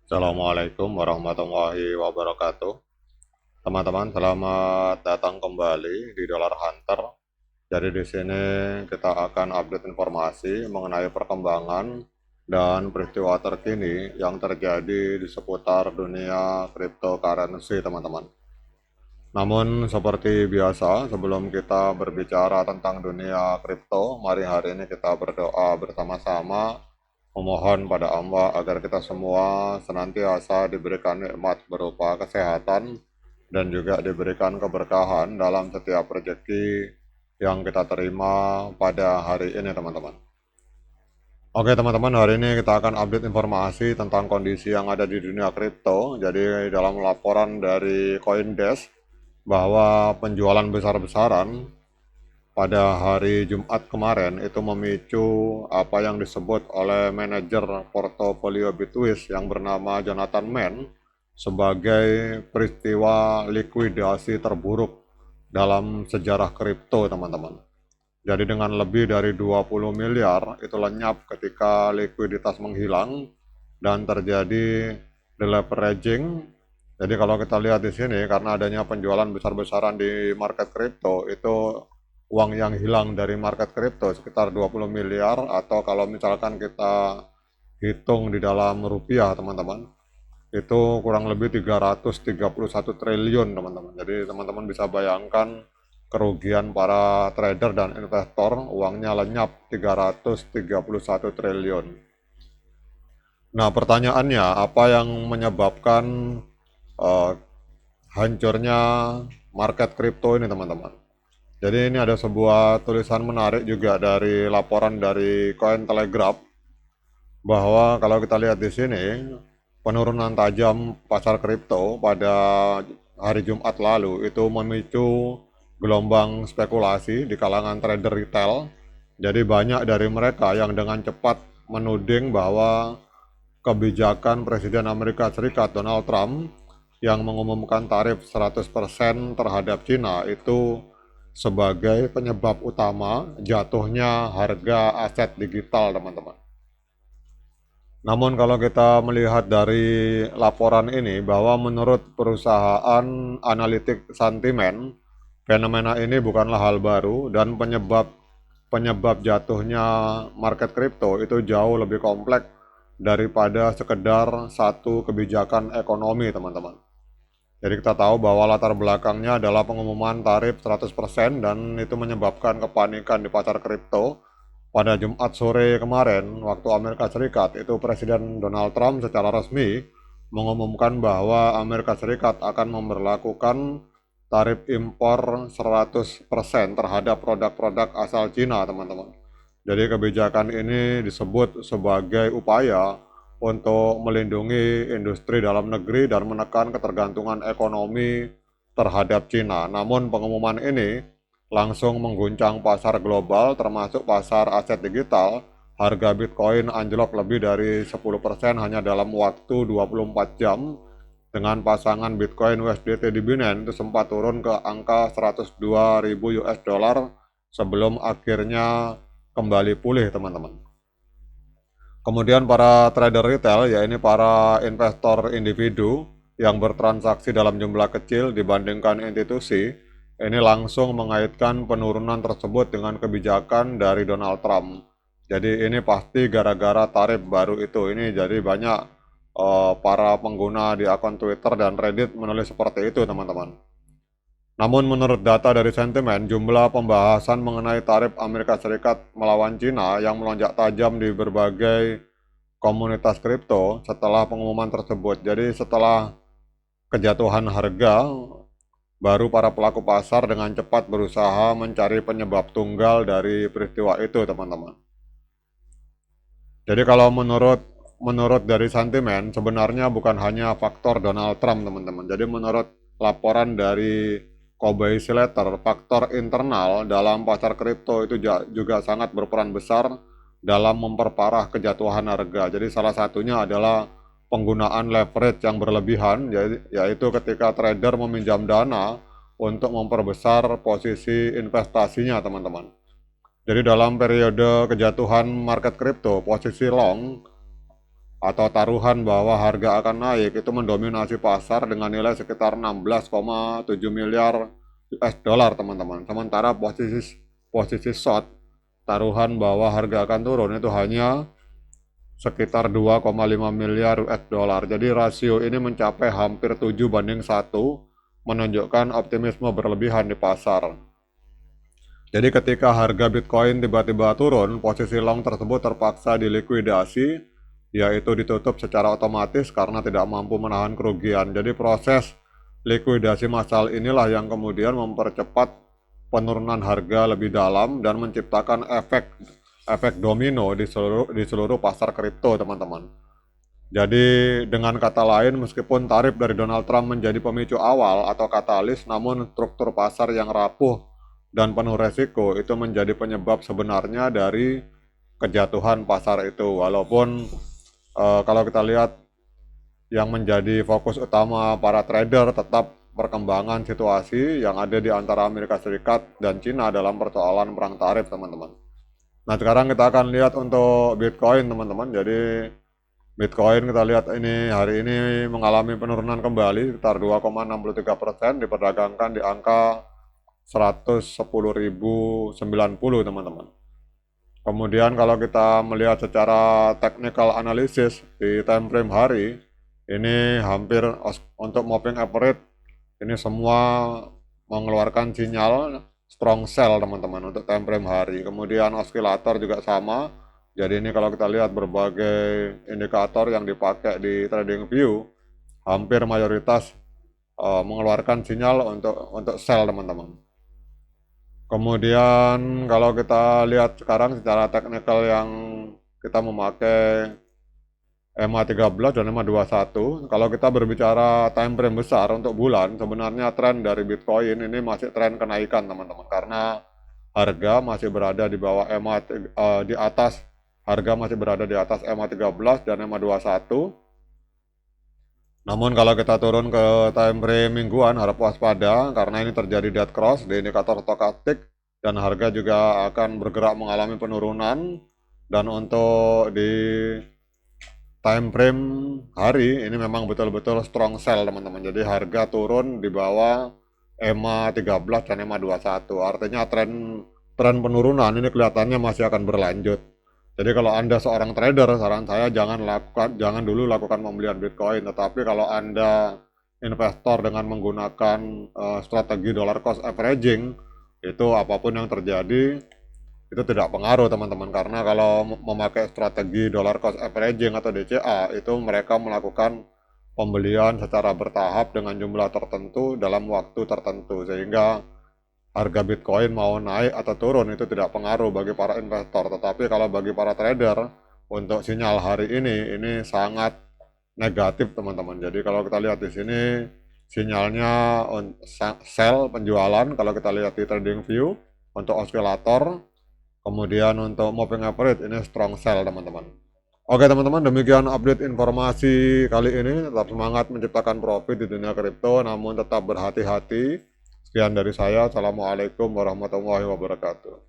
Assalamualaikum warahmatullahi wabarakatuh. Teman-teman, selamat datang kembali di Dollar Hunter. Jadi di sini kita akan update informasi mengenai perkembangan dan peristiwa terkini yang terjadi di seputar dunia cryptocurrency, teman-teman. Namun seperti biasa, sebelum kita berbicara tentang dunia kripto, mari hari ini kita berdoa bersama-sama memohon pada Allah agar kita semua senantiasa diberikan nikmat berupa kesehatan dan juga diberikan keberkahan dalam setiap rezeki yang kita terima pada hari ini, teman-teman. Oke teman-teman, hari ini kita akan update informasi tentang kondisi yang ada di dunia kripto. Jadi dalam laporan dari CoinDesk bahwa penjualan besar-besaran pada hari Jumat kemarin itu memicu apa yang disebut oleh manajer portofolio Bitwise yang bernama Jonathan Mann sebagai peristiwa likuidasi terburuk dalam sejarah kripto, teman-teman. Jadi dengan lebih dari 20 miliar itu lenyap ketika likuiditas menghilang dan terjadi deleveraging. Jadi kalau kita lihat di sini, karena adanya penjualan besar-besaran di market kripto, itu uang yang hilang dari market kripto sekitar 20 miliar, atau kalau misalkan kita hitung di dalam rupiah, teman-teman, itu kurang lebih 331 triliun, teman-teman. Jadi teman-teman bisa bayangkan kerugian para trader dan investor, uangnya lenyap 331 triliun. Nah, pertanyaannya, apa yang menyebabkan uh, hancurnya market kripto ini, teman-teman? Jadi ini ada sebuah tulisan menarik juga dari laporan dari Cointelegraph bahwa kalau kita lihat di sini penurunan tajam pasar kripto pada hari Jumat lalu itu memicu gelombang spekulasi di kalangan trader retail. Jadi banyak dari mereka yang dengan cepat menuding bahwa kebijakan Presiden Amerika Serikat Donald Trump yang mengumumkan tarif 100% terhadap Cina itu sebagai penyebab utama jatuhnya harga aset digital, teman-teman. Namun kalau kita melihat dari laporan ini bahwa menurut perusahaan analitik Sentimen, fenomena ini bukanlah hal baru dan penyebab jatuhnya market kripto itu jauh lebih kompleks daripada sekedar satu kebijakan ekonomi, teman-teman. Jadi kita tahu bahwa latar belakangnya adalah pengumuman tarif 100% dan itu menyebabkan kepanikan di pasar kripto. Pada Jumat sore kemarin, waktu Amerika Serikat, itu Presiden Donald Trump secara resmi mengumumkan bahwa Amerika Serikat akan memberlakukan tarif impor 100% terhadap produk-produk asal Cina, teman-teman. Jadi kebijakan ini disebut sebagai upaya untuk melindungi industri dalam negeri dan menekan ketergantungan ekonomi terhadap Cina. Namun pengumuman ini langsung mengguncang pasar global termasuk pasar aset digital. Harga Bitcoin anjlok lebih dari 10% hanya dalam waktu 24 jam. Dengan pasangan Bitcoin USDT di Binance itu sempat turun ke angka 102.000 US dollar sebelum akhirnya kembali pulih, teman-teman. Kemudian para trader retail, yaitu para investor individu yang bertransaksi dalam jumlah kecil dibandingkan institusi, ini langsung mengaitkan penurunan tersebut dengan kebijakan dari Donald Trump. Jadi ini pasti gara-gara tarif baru itu. Ini jadi banyak para pengguna di akun Twitter dan Reddit menulis seperti itu, teman-teman. Namun menurut data dari Sentimen, jumlah pembahasan mengenai tarif Amerika Serikat melawan Cina yang melonjak tajam di berbagai komunitas kripto setelah pengumuman tersebut. Jadi setelah kejatuhan harga, baru para pelaku pasar dengan cepat berusaha mencari penyebab tunggal dari peristiwa itu, teman-teman. Jadi kalau menurut dari Sentimen, sebenarnya bukan hanya faktor Donald Trump, teman-teman. Jadi menurut laporan dari Kobeissi Letter, faktor internal dalam pasar kripto itu juga sangat berperan besar dalam memperparah kejatuhan harga. Jadi salah satunya adalah penggunaan leverage yang berlebihan, yaitu ketika trader meminjam dana untuk memperbesar posisi investasinya, teman-teman. Jadi dalam periode kejatuhan market kripto, posisi long atau taruhan bahwa harga akan naik itu mendominasi pasar dengan nilai sekitar 16,7 miliar US dollar teman-teman. Sementara posisi short taruhan bahwa harga akan turun itu hanya sekitar 2,5 miliar US dollar. Jadi rasio ini mencapai hampir 7:1, menunjukkan optimisme berlebihan di pasar. Jadi ketika harga Bitcoin tiba-tiba turun, posisi long tersebut terpaksa dilikuidasi, yaitu ditutup secara otomatis karena tidak mampu menahan kerugian. Jadi proses likuidasi massal inilah yang kemudian mempercepat penurunan harga lebih dalam dan menciptakan efek domino di seluruh pasar kripto, teman-teman. Jadi dengan kata lain, meskipun tarif dari Donald Trump menjadi pemicu awal atau katalis, namun struktur pasar yang rapuh dan penuh resiko itu menjadi penyebab sebenarnya dari kejatuhan pasar itu. Walaupun kalau kita lihat yang menjadi fokus utama para trader tetap perkembangan situasi yang ada di antara Amerika Serikat dan Cina dalam persoalan perang tarif, teman-teman. Nah, sekarang kita akan lihat untuk Bitcoin, teman-teman. Jadi Bitcoin kita lihat ini hari ini mengalami penurunan kembali sekitar 2,63%, diperdagangkan di angka 110.090, teman-teman. Kemudian kalau kita melihat secara technical analysis di time frame hari, ini hampir untuk moving average ini semua mengeluarkan sinyal strong sell, teman-teman, untuk time frame hari. Kemudian osilator juga sama. Jadi ini kalau kita lihat berbagai indikator yang dipakai di TradingView, hampir mayoritas mengeluarkan sinyal untuk sell, teman-teman. Kemudian kalau kita lihat sekarang secara teknikal yang kita memakai EMA 13 dan EMA 21, kalau kita berbicara time frame besar untuk bulan, sebenarnya tren dari Bitcoin ini masih tren kenaikan, teman-teman, karena harga masih berada di bawah di atas harga masih berada di atas EMA 13 dan EMA 21. Namun kalau kita turun ke time frame mingguan, harap waspada karena ini terjadi dead cross di indikator stokastik dan harga juga akan bergerak mengalami penurunan. Dan untuk di time frame hari ini memang betul-betul strong sell, teman-teman. Jadi harga turun di bawah EMA 13 dan EMA 21. Artinya tren penurunan ini kelihatannya masih akan berlanjut. Jadi kalau Anda seorang trader, saran saya jangan dulu lakukan pembelian Bitcoin, tetapi kalau Anda investor dengan menggunakan strategi dollar cost averaging, itu apapun yang terjadi itu tidak pengaruh, teman-teman, karena kalau memakai strategi dollar cost averaging atau DCA itu mereka melakukan pembelian secara bertahap dengan jumlah tertentu dalam waktu tertentu, sehingga harga Bitcoin mau naik atau turun itu tidak pengaruh bagi para investor. Tetapi kalau bagi para trader, untuk sinyal hari ini sangat negatif, teman-teman. Jadi kalau kita lihat di sini sinyalnya sell, penjualan kalau kita lihat di TradingView untuk osilator. Kemudian untuk moving average ini strong sell, teman-teman. Oke, teman-teman, demikian update informasi kali ini. Tetap semangat menciptakan profit di dunia kripto, namun tetap berhati-hati. Sekian dari saya. Assalamualaikum warahmatullahi wabarakatuh.